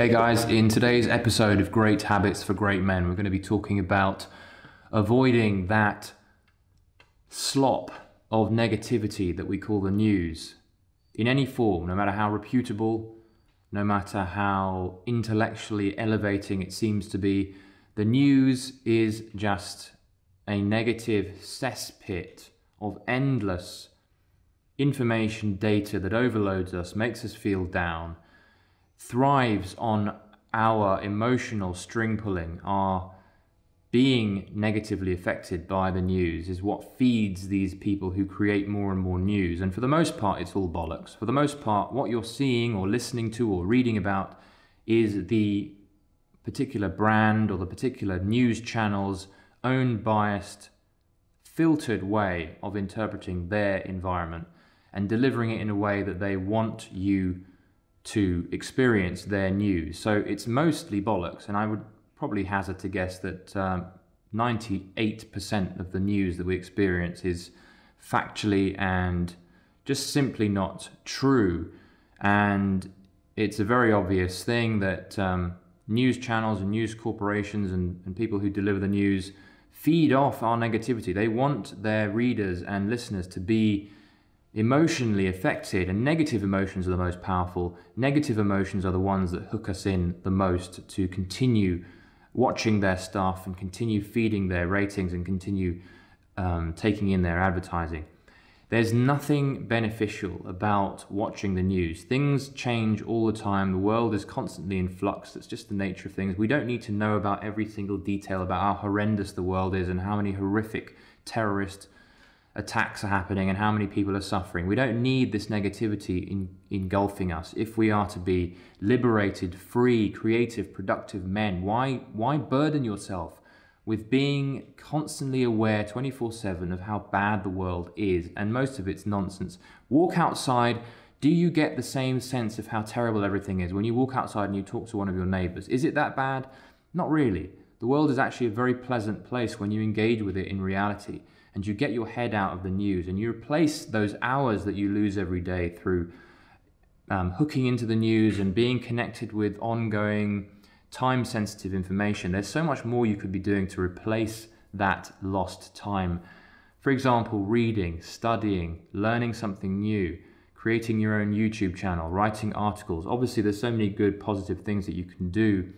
Hey guys, in today's episode of Great Habits for Great Men, we're going to be talking about avoiding that slop of negativity that we call the news in any form, no matter how reputable, no matter how intellectually elevating it seems to be. The news is just a negative cesspit of endless information data that overloads us, makes us feel down, thrives on our emotional string pulling. Our being negatively affected by the news is what feeds these people who create more and more news. And for the most part, it's all bollocks. For the most part, what you're seeing or listening to or reading about is the particular brand or the particular news channel's own biased, filtered way of interpreting their environment and delivering it in a way that they want you to experience their news. So it's mostly bollocks, and I would probably hazard to guess that 98% of the news that we experience is factually and just simply not true. And it's a very obvious thing that news channels and news corporations and people who deliver the news feed off our negativity. They want their readers and listeners to be emotionally affected, and negative emotions are the most powerful. Negative emotions are the ones that hook us in the most to continue watching their stuff and continue feeding their ratings and continue taking in their advertising. There's nothing beneficial about watching the news. Things change all the time. The world is constantly in flux. That's just the nature of things. We don't need to know about every single detail about how horrendous the world is and how many horrific terrorist attacks are happening and how many people are suffering. We don't need this negativity engulfing us. If we are to be liberated, free, creative, productive men, why burden yourself with being constantly aware 24/7 of how bad the world is? And most of it's nonsense. Walk outside. Do you get the same sense of how terrible everything is when you walk outside and you talk to one of your neighbors? Is it that bad? Not really. The world is actually a very pleasant place when you engage with it in reality, and you get your head out of the news and you replace those hours that you lose every day through hooking into the news and being connected with ongoing time-sensitive information. There's so much more you could be doing to replace that lost time. For example, reading, studying, learning something new, creating your own YouTube channel, writing articles. Obviously, there's so many good, positive things that you can do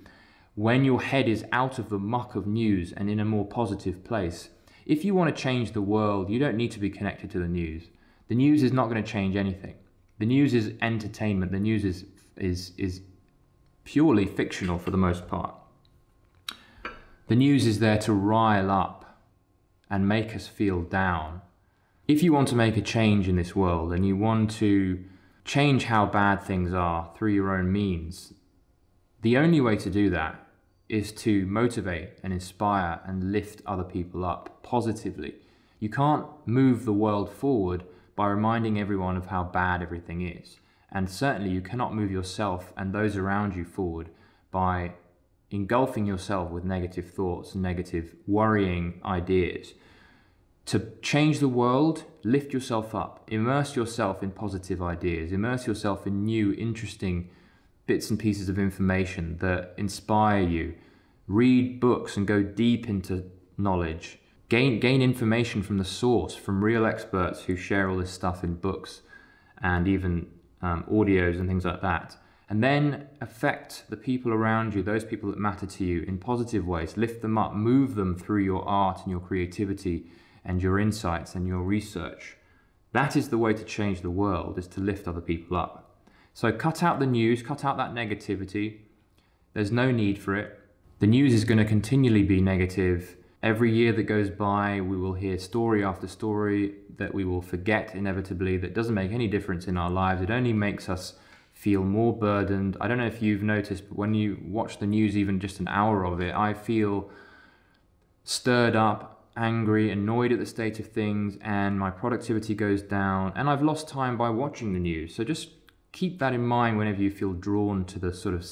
when your head is out of the muck of news and in a more positive place. If you want to change the world, you don't need to be connected to the news. The news is not going to change anything. The news is entertainment. The news is purely fictional for the most part. The news is there to rile up and make us feel down. If you want to make a change in this world and you want to change how bad things are through your own means, the only way to do that is to motivate and inspire and lift other people up positively. You can't move the world forward by reminding everyone of how bad everything is. And certainly you cannot move yourself and those around you forward by engulfing yourself with negative thoughts and negative worrying ideas. To change the world, lift yourself up, immerse yourself in positive ideas, immerse yourself in new, interesting bits and pieces of information that inspire you. Read books and go deep into knowledge. Gain information from the source, from real experts who share all this stuff in books and even audios and things like that. And then affect the people around you, those people that matter to you, in positive ways. Lift them up, move them through your art and your creativity and your insights and your research. That is the way to change the world, is to lift other people up. So cut out the news, cut out that negativity. There's no need for it. The news is going to continually be negative. Every year that goes by, we will hear story after story that we will forget inevitably, that doesn't make any difference in our lives. It only makes us feel more burdened. I don't know if you've noticed, but when you watch the news, even just an hour of it, I feel stirred up, angry, annoyed at the state of things, and my productivity goes down, and I've lost time by watching the news. So just keep that in mind whenever you feel drawn to the sort of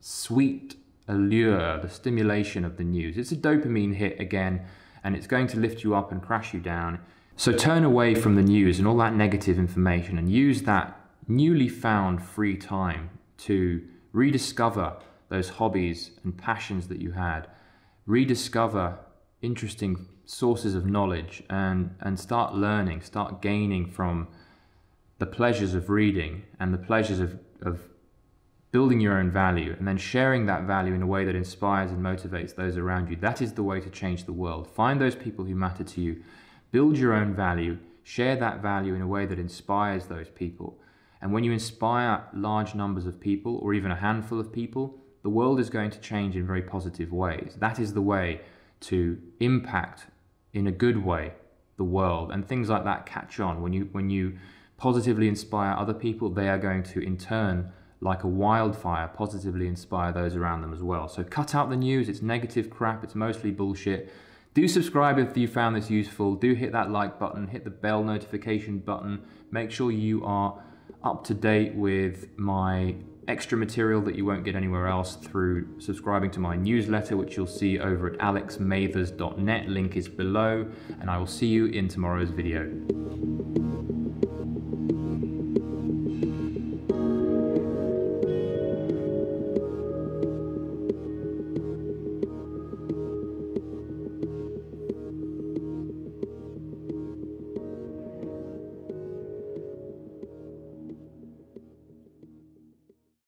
sweet allure, the stimulation of the news. It's a dopamine hit again, and it's going to lift you up and crash you down. So turn away from the news and all that negative information and use that newly found free time to rediscover those hobbies and passions that you had, rediscover interesting sources of knowledge, and start learning, start gaining from the pleasures of reading and the pleasures of building your own value, and then sharing that value in a way that inspires and motivates those around you. That is the way to change the world. Find those people who matter to you, build your own value, share that value in a way that inspires those people. And when you inspire large numbers of people, or even a handful of people, the world is going to change in very positive ways. That is the way to impact, in a good way, the world. And things like that catch on. When you positively inspire other people, they are going to, in turn, like a wildfire, positively inspire those around them as well. So cut out the news. It's negative crap. It's mostly bullshit. Do subscribe if you found this useful. Do hit that like button, hit the bell notification button. Make sure you are up to date with my extra material that you won't get anywhere else through subscribing to my newsletter, which you'll see over at alexmathers.net. Link is below, and I will see you in tomorrow's video.